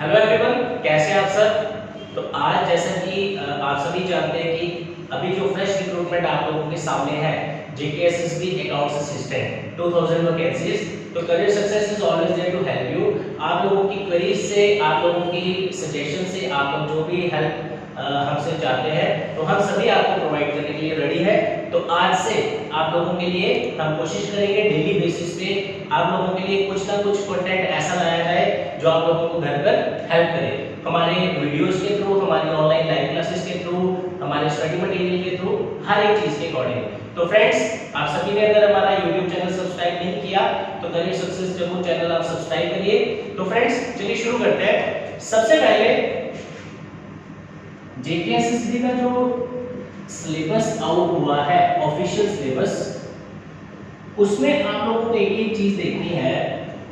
Hello everyone, कैसे हैं आप सब। तो आज जैसा कि आप सभी जानते हैं कि अभी जो फ्रेश रिक्रूटमेंट आप लोगों के सामने है, जेकेएसएसबी अकाउंट्स असिस्टेंट 2000 वैकेंसीज। तो career success is always there to help you. आप लोगों की क्वेरीज से, आप लोगों की सजेशन से, आप लोग जो भी हेल्प हमसे चाहते हैं, तो हम सभी आपको प्रोवाइड करने के लिए रेडी है। तो आज से आप लोगों के लिए हम कोशिश करेंगे डेली बेसिस पे आप लोगों के लिए कुछ ना कुछ कंटेंट ऐसा लाया जाए जो आप लोगों को घर पर हेल्प करे। हमारे वीडियोस के थ्रू, हमारी ऑनलाइन लाइव क्लासेस के थ्रू, हमारे स्टडी मटेरियल के थ्रू, हर एक चीज के अकॉर्डिंग। तो फ्रेंड्स, आप सभी ने अगर हमारा YouTube चैनल सब्सक्राइब नहीं किया तो करियर सक्सेस जरूर चैनल आप सब्सक्राइब करिए। तो फ्रेंड्स, चलिए शुरू करते हैं। सबसे पहले जेकेएसएसबी का जो सिलेबस आउट हुआ है, ऑफिशियल सिलेबस, उसमें आप लोगों को एक ही चीज देखनी है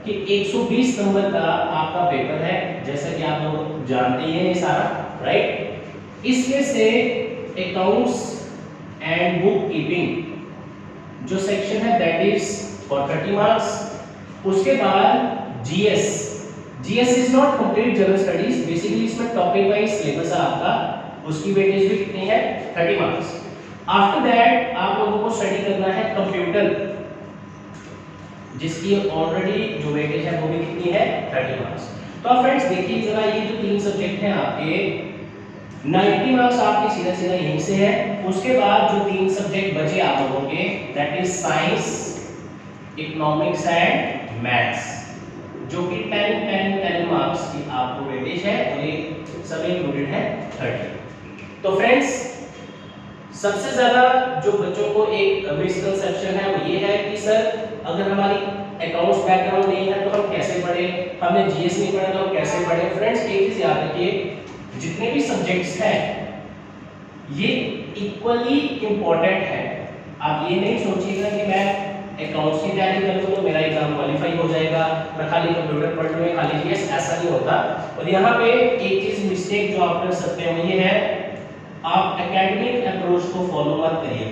कि 120 नंबर का आपका पेपर है, जैसा कि आप लोग जानते ही हैं ये सारा, राइट। इसमें से अकाउंट्स एंड बुक कीपिंग जो सेक्शन है दैट इज फॉर 30 मार्क्स। उसके बाद GS is not complete general studies, basically इसमें टॉपिक वाइज सिलेबस है आपका, उसकी वेटेज भी कितनी है, 30 मार्क्स। आफ्टर दैट आप लोगों को स्टडी करना है कंप्यूटर, जिसकी ऑलरेडी जो वेटेज है वो भी कितनी है, 30 मार्क्स। तो आप फ्रेंड्स देखिए जरा, ये जो तीन सब्जेक्ट हैं आपके, 90 मार्क्स आपके सीधा सीधा यहीं से है। उसके बाद जो तीन सब्जेक्ट बचे आप लोगों के, that is science, economics and maths, जो कि 10 मार्क्स की आपको वेटेज है, और ये सब इंक्लूडेड है 30। तो फ्रेंड्स, सबसे ज्यादा जो बच्चों को एक मिसकंसेप्शन है वो ये है कि सर अगर हमारी अकाउंट्स बैकग्राउंड नहीं है तो हम कैसे पढ़े, हमने जीएस नहीं पढ़ा तो हम कैसे पढ़े। फ्रेंड्स, एक चीज याद रखिए, जितने भी सब्जेक्ट्स हैं ये इक्वली इंपॉर्टेंट है। आप ये नहीं सोचिएगा कि मैं अकाउंट्स की तैयारी कर लूं तो मेरा एग्जाम क्वालिफाई हो जाएगा, मैं खाली कंप्यूटर पढ़ लूं, खाली जीएस, ऐसा नहीं होता। और यहाँ पे एक चीज मिस्टेक जो आप कर सकते हैं वो ये है, आप एकेडमिक अप्रोच को फॉलो मत करिए,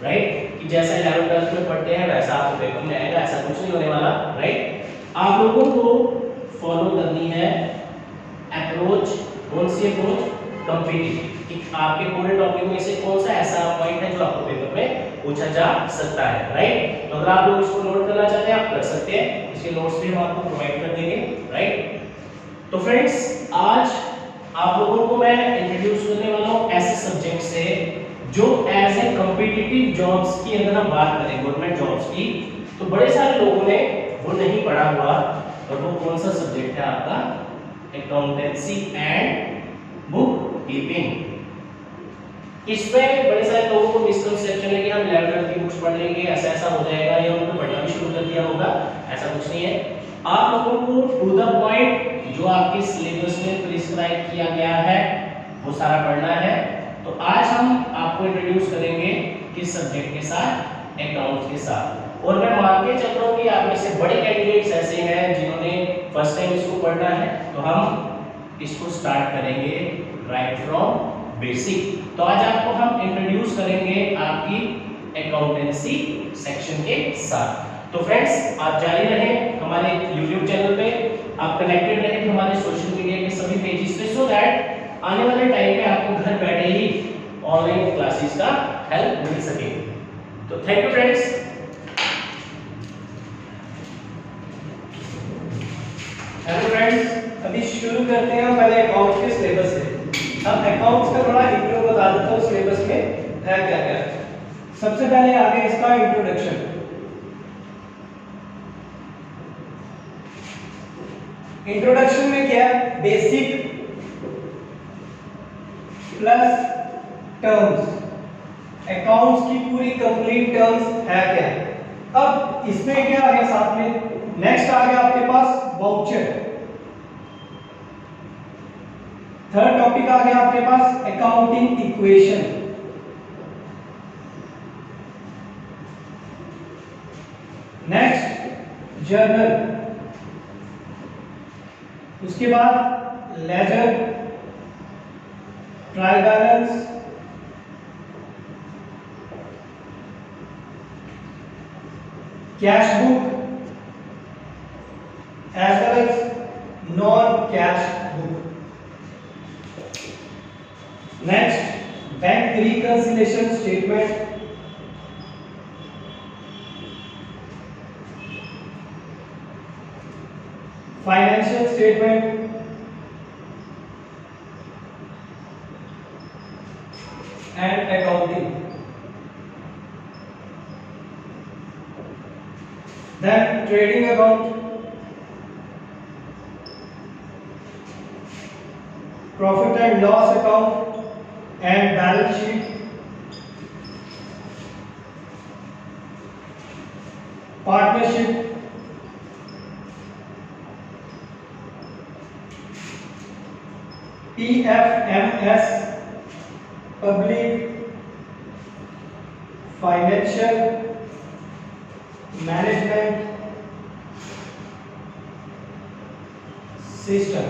राइट, कि जैसा 11th 12th में पढ़ते हैं वैसा आपको पेपर में आएगा, ऐसा कुछ नहीं होने वाला, राइट। आप लोगों को फॉलो करनी है अप्रोच, कौन सी अप्रोच, कॉम्पिटिटिव, कि आपके पूरे टॉपिक में से कौन सा ऐसा पॉइंट है जो आपको पेपर में पूछा जा सकता है, राइट। तो अगर आप लोग इसको नोट करना चाहते हैं आप कर सकते हैं, इसके नोट्स भी हम आपको प्रोवाइड कर देंगे, राइट। तो फ्रेंड्स, आज आप लोगों को मैं इंट्रोड्यूस करने वाला हूं ऐसे सब्जेक्ट से जो एज ए कॉम्पिटिटिव जॉब्स की, अगर हम बात करें गवर्नमेंट जॉब्स की, तो बड़े सारे लोगों ने वो नहीं पढ़ा हुआ। और वो कौन सा सब्जेक्ट है आपका, अकाउंटेंसी एंड बुक कीपिंग। इसमें बड़े सारे लोगों को मिसकंसेप्शन है कि हम 11th की बुक्स पढ़ लेंगे, ऐसा ऐसा हो जाएगा, या उन्होंने पढ़ना भी शुरू कर दिया होगा, ऐसा कुछ नहीं है। आप लोगों को टू द पॉइंट जो आपके सिलेबस में प्रिस्क्राइब किया गया है वो सारा पढ़ना है। तो आज हम आपको इंट्रोड्यूस करेंगे किस सब्जेक्ट के साथ, अकाउंट्स के साथ। और मैं मान के चल रहा हूं कि आप में से बड़े कैंडिडेट्स ऐसे हैं जिन्होंने फर्स्ट टाइम इसको पढ़ना है, तो हम इसको स्टार्ट करेंगे राइट फ्रॉम बेसिक। तो आज आपको हम इंट्रोड्यूस करेंगे आपकी अकाउंटेंसी सेक्शन के साथ। तो फ्रेंड्स, आप जारी रहें हमारे YouTube चैनल पे, आप कनेक्टेड रहें हमारे सोशल मीडिया के सभी पेजेस पे, सो दैट आने वाले टाइम पे आपको घर बैठे ही ऑनलाइन क्लासेस का हेल्प मिल सके। तो thank you friends. Hello friends, अभी शुरू करते हैं हम पहले अकाउंट्स के सिलेबस से। हम अकाउंट्स का थोड़ा इंट्रो बता देता हूँ, सिलेबस में है क्या क्या। सबसे पहले आगे इसका इंट्रोडक्शन। इंट्रोडक्शन में क्या है, बेसिक प्लस टर्म्स, अकाउंट्स की पूरी कंप्लीट टर्म्स है क्या। अब इसमें क्या है साथ में, नेक्स्ट आ गया आपके पास वाउचर, थर्ड टॉपिक आ गया आपके पास अकाउंटिंग इक्वेशन, नेक्स्ट जर्नल, उसके बाद ledger, trial balance, cash book as well as non cash book. Next bank reconciliation statement, financial statement, and accounting. Then trading account, profit and loss account and balance sheet, partnership, PFMS, public financial management system.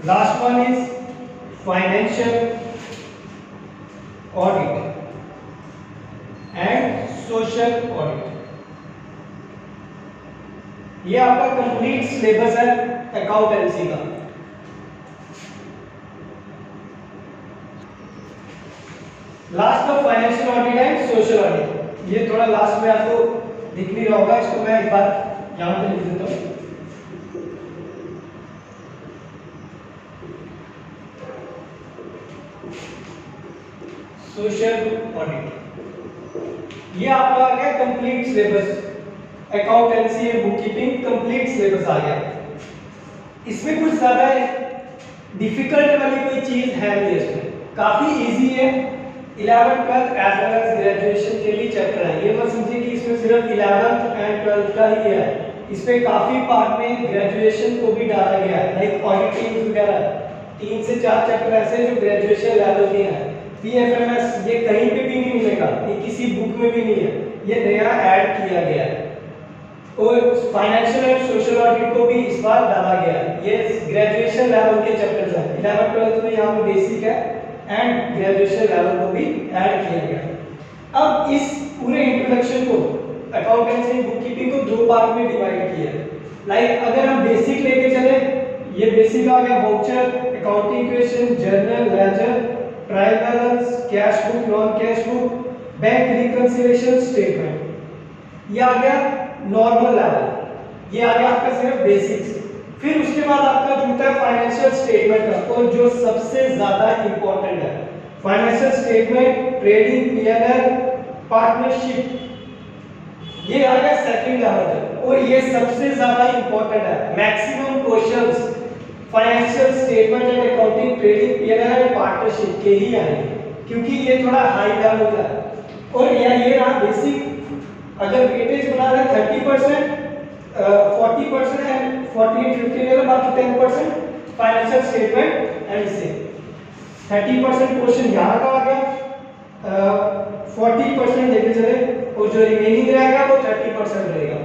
Last one is financial audit and social audit. ये आपका complete syllabus है accountancy का। लास्ट का financial audit and social audit, ये थोड़ा last में आपको दिख नहीं रहा होगा, इसको मैं एक बार यहां पे लिख देता हूं। सोशल ऑडिट ये आपका आ गया complete syllabus, accountancy and bookkeeping complete syllabus आ गया। इसमें कुछ ज्यादा डिफिकल्ट वाली कोई चीज है नहीं, इसमें काफी इजी है। 11th 12th as well as graduation के लिए चैप्टर है। ये मत समझिए कि इसमें सिर्फ 11th एंड 12th का ही है, इसमें काफी पार्ट में ग्रेजुएशन को भी डाला गया है, लाइक ऑडिटिंग वगैरह 3 से 4 चैप्टर ऐसे जो ग्रेजुएशन लेवल के हैं। PFMS ये कहीं पे भी नहीं मिलेगा, ये किसी बुक में भी नहीं है, ये नया ऐड किया गया है। और फाइनेंशियल एंड सोशल ऑडिट को भी इस बार डाला गया है। ये ग्रेजुएशन लेवल के चैप्टर्स हैं, 11th 12th में यहाँ पे बेसिक है एंड ग्रेजुएशन लेवल को भी ऐड किया गया। अब इस पूरे इंट्रोडक्शन को अकाउंटेंसी बुककीपिंग को 2 पार्ट में डिवाइड किया है। लाइक अगर हम बेसिक लेके चले, ये बेसिक आ गया voucher, accounting equation, journal, ledger, trial balance, cash book, non cash book, bank reconciliation statement. ये आ गया नॉर्मल लेवल, ये आ गया आपका सिर्फ बेसिक्स। फिर उसके बाद आपका जुड़ता है फाइनेंशियल स्टेटमेंट का, और जो सबसे ज्यादा इंपॉर्टेंट है financial statement, trading, P&L, partnership, ये आ गया सेकंड लेवल है, और ये सबसे ज्यादा इंपॉर्टेंट है। Maximum questions financial statement and accounting, trading, P&L and partnership के ही आएंगे, क्योंकि ये थोड़ा हाई लेवल का है। और ये रहा बेसिक। अगर वेटेज बना रहे 30%, 40% एंड 40 50 ले लो, बाकी 10% फाइनेंशियल स्टेटमेंट एंड से 30% क्वेश्चन यहाँ का आ गया, 40% लेके चले, और जो रिमेनिंग रहेगा वो 30% रहेगा,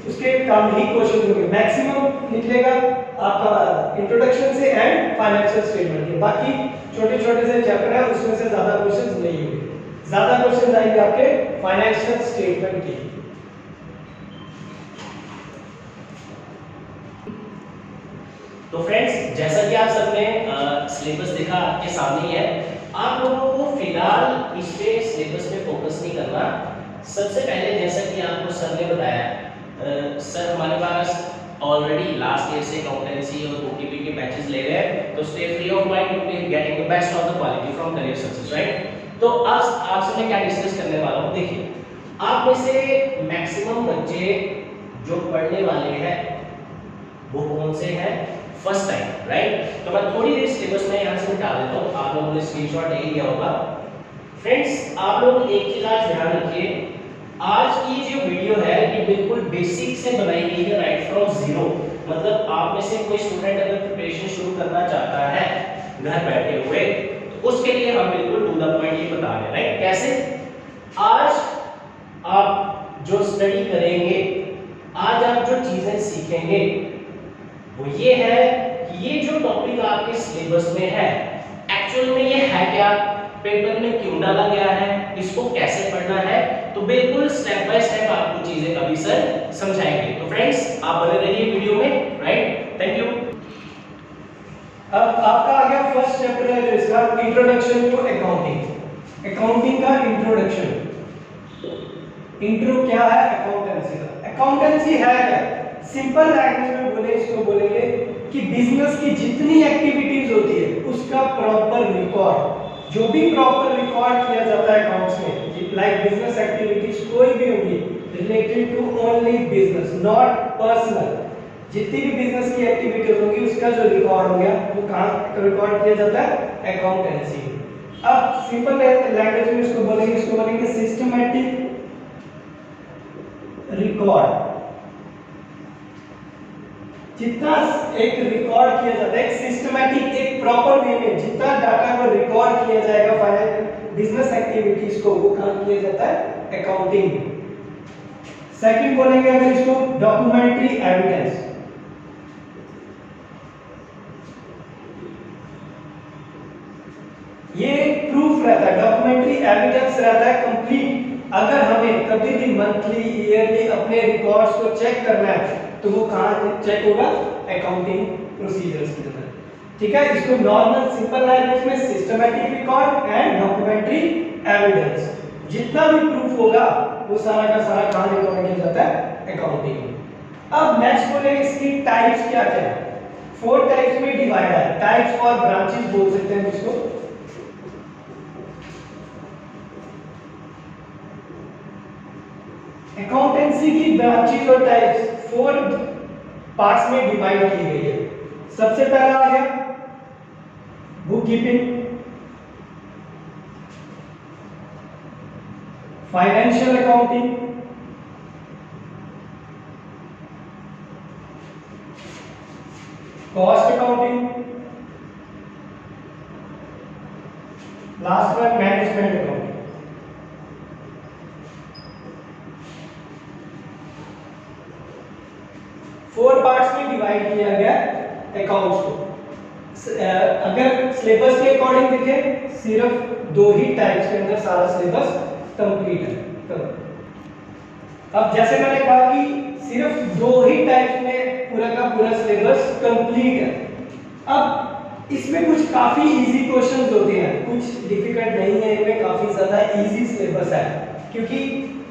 उसके कम ही क्वेश्चन होंगे। मैक्सिमम निकलेगा आपका इंट्रोडक्शन से एंड फाइनेंशियल स्टेटमेंट के, बाकी छोटे छोटे से चैप्टर है उसमें से ज्यादा क्वेश्चंस नहीं होंगे। ज्यादा क्वेश्चंस आएंगे आपके फाइनेंशियल स्टेटमेंट के। तो फ्रेंड्स, जैसा कि आप सबने सिलेबस देखा आपके सामने ही है, आप लोगों को फिलहाल इस पे सिलेबस पे फोकस नहीं करना। सबसे पहले जैसा कि आपको सर ने बताया, सर हमारे पास ऑलरेडी लास्ट ईयर से अकाउंटेंसी और बुककीपिंग के बैचेस ले रहे हैं, तो stay free of mind to getting the best of the quality from career success, right. तो आज आपसे मैं क्या डिस्कस करने वाला हूँ, देखिए आप में से मैक्सिमम बच्चे जो पढ़ने वाले हैं वो कौन से हैं, फर्स्ट टाइम, राइट। तो मैं थोड़ी देर सिलेबस में यहाँ से मिटा देता हूँ, आप लोगों ने स्क्रीनशॉट ले लिया होगा। फ्रेंड्स, आप लोग एक चीज आज ध्यान रखिए, आज की जो वीडियो है ये बिल्कुल बेसिक से बनाई गई है, राइट फ्रॉम जीरो। मतलब आप में से कोई स्टूडेंट अगर प्रिपरेशन शुरू करना चाहता है घर बैठे हुए, तो उसके लिए हम बिल्कुल टू द पॉइंट ये बता रहे हैं, राइट। कैसे? आज आप जो स्टडी करेंगे, आज आप जो चीजें सीखेंगे वो ये है कि ये जो टॉपिक आपके सिलेबस में है एक्चुअल में ये है क्या, पेपर में क्यों डाला गया है, इसको कैसे पढ़ना है, तो बिल्कुल स्टेप बाय स्टेप आपको चीजें अभी सर समझाएंगे। तो फ्रेंड्स, आप बने रहिए वीडियो में, राइट। Thank you. अब आपका आ गया फर्स्ट चैप्टर है जो इसका इंट्रोडक्शन टू अकाउंटिंग। अकाउंटिंग का इंट्रोडक्शन। इंट्रो क्या है अकाउंटेंसी का? अकाउंटेंसी है क्या? सिंपल लैंग्वेज में बोले इसको बोलेंगे कि बिजनेस की जितनी एक्टिविटीज होती है उसका प्रॉपर रिकॉर्ड, जो भी प्रॉपर रिकॉर्ड किया जाता है अकाउंट्स में, लाइक बिजनेस एक्टिविटीज कोई भी होगी related to only business not personal, जितनी भी बिजनेस की एक्टिविटी होगी उसका जो रिकॉर्ड हो गया वो कहाँ रिकॉर्ड किया जाता है? अकाउंटेंसी। अब सिंपल लैंग्वेज में इसको बोलेंगे सिस्टमैटिक रिकॉर्ड। जितना एक रिकॉर्ड किया जाता है, एक सिस्टमैटिक एक प्रॉपर वे में जितना डाटा को रिकॉर्ड किया जाएगा फाइनेंस बिजनेस एक्टिविटीज को, वो काम किया जाता है अकाउंटिंग। सेकंड बोलेंगे अगर इसको डॉक्यूमेंट्री एविडेंस। ये प्रूफ रहता है, डॉक्यूमेंट्री एविडेंस रहता है कंप्लीट। अगर हमें कभी भी मंथली ईयरली अपने रिकॉर्ड्स को चेक करना है तो वो कहाँ चेक होगा? अकाउंटिंग प्रोसीजर्स के अंदर। ठीक है, इसको नॉर्मल सिंपल लैंग्वेज में systematic record and documentary evidence. जितना भी प्रूफ होगा वो सारा का सारा कहाँ रिकॉर्ड किया जाता है? अकाउंटिंग। अब नेक्स्ट बोलेंगे इसकी टाइप्स क्या क्या है। 4 टाइप्स में डिवाइड है, टाइप्स और ब्रांचेस बोल सकते हैं इसको। अकाउंटेंसी की ब्रांचेस और टाइप्स 4 पार्ट्स में डिवाइड की गई है। सबसे पहला आ गया book keeping, financial accounting, cost accounting, last one management accounting. 4 parts में डिवाइड किया गया अकाउंट्स को। अगर सिलेबस के अकॉर्डिंग देखें सिर्फ 2 ही टाइप्स के अंदर सारा सिलेबस कंप्लीट है। अब जैसे मैंने कहा कि सिर्फ 2 ही टाइप्स में पूरा का पूरा सिलेबस कंप्लीट है। अब इसमें कुछ काफी इजी क्वेश्चंस होते हैं, कुछ डिफिकल्ट नहीं है, इनमें काफी ज्यादा इजी सिलेबस है क्योंकि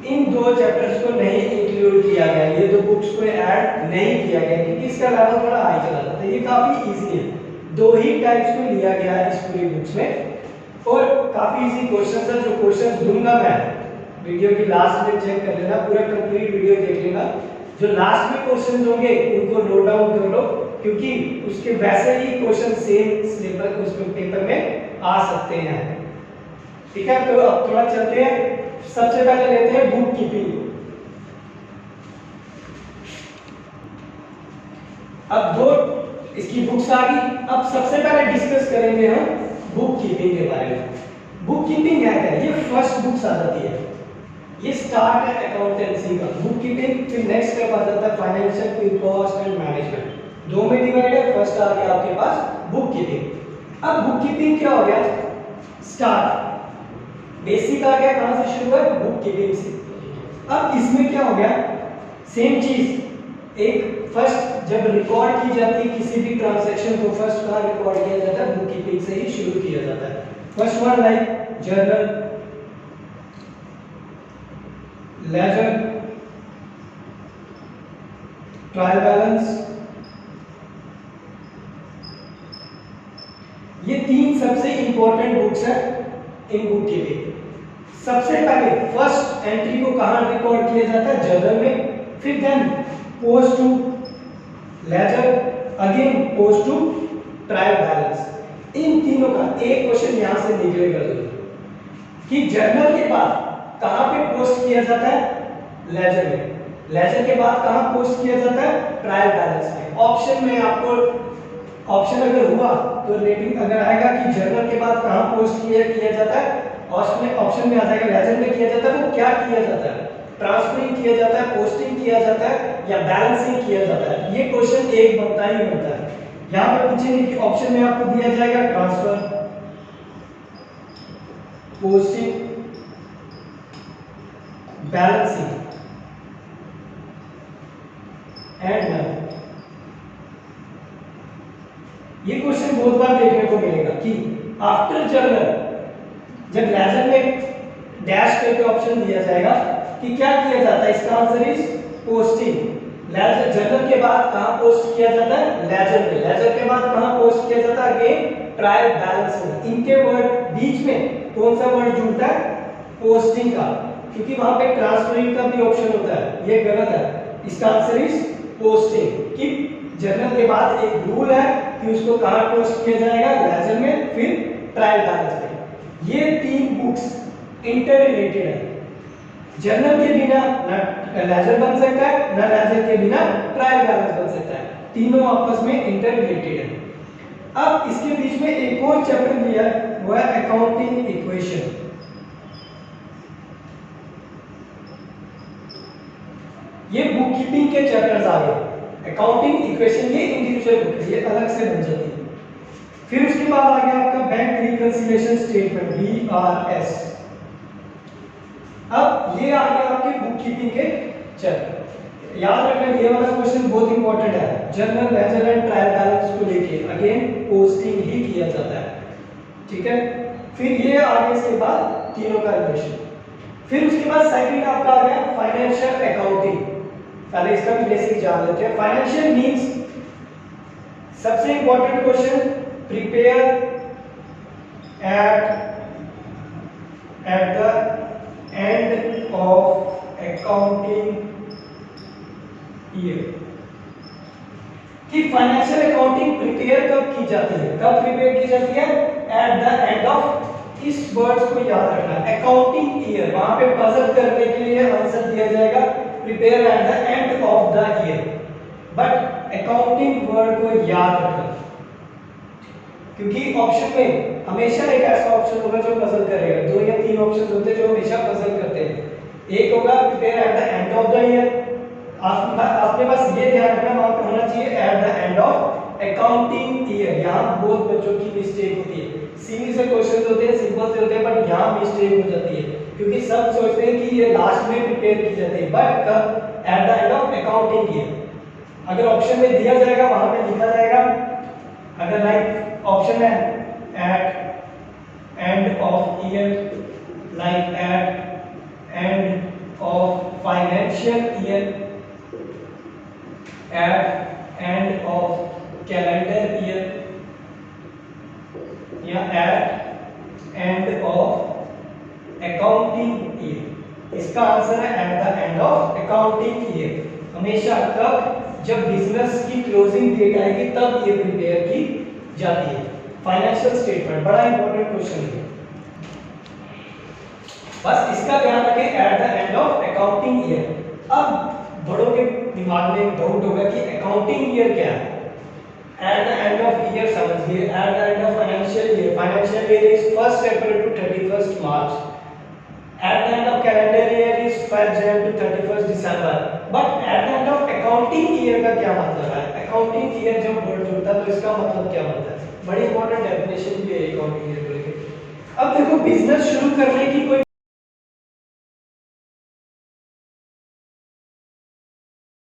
इन 2 चैप्टर्स को नहीं इंक्लूड किया गया, ये 2 बुक्स को ऐड नहीं किया गया क्योंकि इसका लेवल थोड़ा हाई चला जाता है। ये काफी इजी है, 2 ही टाइप्स को लिया गया है इस पूरी बुक्स में और काफी इजी क्वेश्चंस है। जो क्वेश्चंस दूंगा मैं वीडियो की लास्ट में चेक कर लेना, पूरा कंप्लीट वीडियो देख लेना। जो लास्ट में क्वेश्चंस होंगे उनको नोट डाउन कर लो क्योंकि उसके वैसे ही क्वेश्चन सेम सिलेबस उसमें पेपर में आ सकते हैं। ठीक है, तो अब थोड़ा चलते हैं। सबसे पहले लेते हैं बुक कीपिंग। अब 2 इसकी बुक्स आ गई। अब सबसे पहले डिस्कस करेंगे हम बुक कीपिंग के बारे में। बुक कीपिंग क्या है? ये फर्स्ट बुक्स आ जाती है, ये स्टार्ट है अकाउंटेंसी का बुक कीपिंग। फिर नेक्स्ट स्टेप आ जाता है फाइनेंशियल, फिर कॉस्ट एंड मैनेजमेंट। 2 में डिवाइड है। फर्स्ट आ गया आपके पास बुक कीपिंग। अब बुक कीपिंग क्या हो गया? स्टार्ट बेसिक आ गया, कहां से शुरू है? बुक कीपिंग से। अब इसमें क्या हो गया? सेम चीज, एक फर्स्ट जब रिकॉर्ड की जाती है किसी भी ट्रांजैक्शन को, फर्स्ट कहां रिकॉर्ड किया जाता है? बुक कीपिंग से ही शुरू किया जाता है। First one like journal, ledger, trial balance, ये 3 सबसे इंपॉर्टेंट बुक्स है इन बुक कीपिंग। सबसे पहले फर्स्ट एंट्री को कहां रिकॉर्ड किया जाता है? जर्नल में। फिर then post to ledger, again post to trial balance. इन तीनों का एक क्वेश्चन यहां से निकलेगा जरूर कि जर्नल के बाद कहां पे पोस्ट किया जाता है? लेजर में। लेजर के बाद कहां पोस्ट किया जाता है? ट्रायल बैलेंस में। ऑप्शन में आपको ऑप्शन अगर हुआ तो रेटिंग अगर आएगा कि जर्नल के बाद कहां पोस्ट किया जाता है, ऑप्शन में आ जाएगा लेजर में किया जाता है। वो क्या किया जाता है? ट्रांसफरिंग किया जाता है, पोस्टिंग किया जाता है या बैलेंसिंग किया जाता है? ये क्वेश्चन एक बनता ही बनता है। यहां पे पूछेंगे कि ऑप्शन में आपको दिया जाएगा ट्रांसफर, पोस्टिंग, बैलेंसिंग एंड ये क्वेश्चन बहुत बार देखने को मिलेगा कि आफ्टर जर्नल, जब लेजर में डैश करके ऑप्शन दिया जाएगा कि क्या किया जाता है, इसका answer is posting. Ledger journal के बाद कहां पोस्ट किया जाता है, लेजर में। लेजर के बाद कहां पोस्ट किया जाता है, अगेन ट्रायल बैलेंस में। इनके वर्ड बीच में कौन सा वर्ड जुड़ता है, पोस्टिंग का, क्योंकि वहां पे ट्रांसफरिंग का भी ऑप्शन होता है, ये गलत है। इसका आंसर इज पोस्टिंग। कि जर्नल के बाद एक रूल है कि उसको कहां पोस्ट किया जाएगा, लेजर में, फिर ट्रायल बैलेंस में। ये तीन बुक्स इंटर रिलेटेड है। जर्नल के बिना ना लेजर बन सकता है, ना लेजर के बिना ट्रायल बैलेंस बन सकता है। तीनों आपस में इंटर रिलेटेड है। अब इसके बीच में एक और चैप्टर दिया है, वो है अकाउंटिंग इक्वेशन। ये बुक कीपिंग के चैप्टर्स आ गए। अकाउंटिंग इक्वेशन ये इंडिविजुअल बुक है, ये अलग से बन जाती है। फिर उसके बाद आ गया आपका बैंक रिकंसिलिएशन स्टेटमेंट, BRS। अब ये आ गया आपके बुक कीपिंग के चैप्टर। याद रखना ये वाला क्वेश्चन बहुत इंपॉर्टेंट है। Journal, ledger and trial balance को लेके अगेन पोस्टिंग ही किया जाता है, ठीक है। फिर ये आगे इसके बाद तीनों का रिलेशन। फिर उसके बाद सेकंड आपका आ गया फाइनेंशियल अकाउंटिंग। पहले इसका भी बेसिक जान लेते हैं। फाइनेंशियल मींस सबसे important question, prepare eight the end of accounting year. कि फाइनेंशियल अकाउंटिंग प्रिपेयर कब की जाती है, कब प्रिपेयर की जाती है, एट द एंड ऑफ। इस वर्ड्स को याद रखना, अकाउंटिंग ईयर, वहां पे पजल करने के लिए आंसर दिया जाएगा prepare eight the end of the year. But accounting word को याद रखना, क्योंकि ऑप्शन में हमेशा एक ऐसा ऑप्शन होगा जो पजल करेगा। 2 या 3 ऑप्शन होते हैं जो हमेशा पजल करते हैं। एक होगा prepare eight the end of the year, आपने बस ये ध्यान रखना वहां पे होना चाहिए eight the end of accounting year. यहाँ बहुत बच्चों की मिस्टेक होती है। सीधी से क्वेश्चन होते हैं, सिंपल से होते हैं, बट यहाँ मिस्टेक हो जाती है, क्योंकि सब सोचते हैं कि ये लास्ट में प्रिपेयर की जाती है, बट कब, at the end of accounting year. अगर ऑप्शन में दिया जाएगा वहां पे लिखा जाएगा, अगर लाइक ऑप्शन है at end of year, like at end of financial year, at end of calendar year, या at end of accounting year. इसका आंसर है at the end of accounting year. हमेशा कब, जब बिजनेस की क्लोजिंग डेट आएगी तब ये प्रिपेयर की जाती है। फाइनेंशियल स्टेटमेंट बड़ा इंपॉर्टेंट क्वेश्चन है, बस इसका ध्यान रखें, eight the end of accounting year. अब बड़ों के दिमाग में डाउट होगा कि अकाउंटिंग ईयर क्या है। At the end of year समझिए, at the end of financial year, financial year is 1st April to 31st March। At the end of calendar year is 1st Jan to 31st December। But at the end of accounting year का क्या मतलब है, accounting year जब word जुड़ता है तो इसका मतलब क्या होता है। बड़ी इंपॉर्टेंट डेफिनेशन भी है अकाउंटिंग ईयर को लेकर। अब देखो, बिजनेस शुरू करने की कोई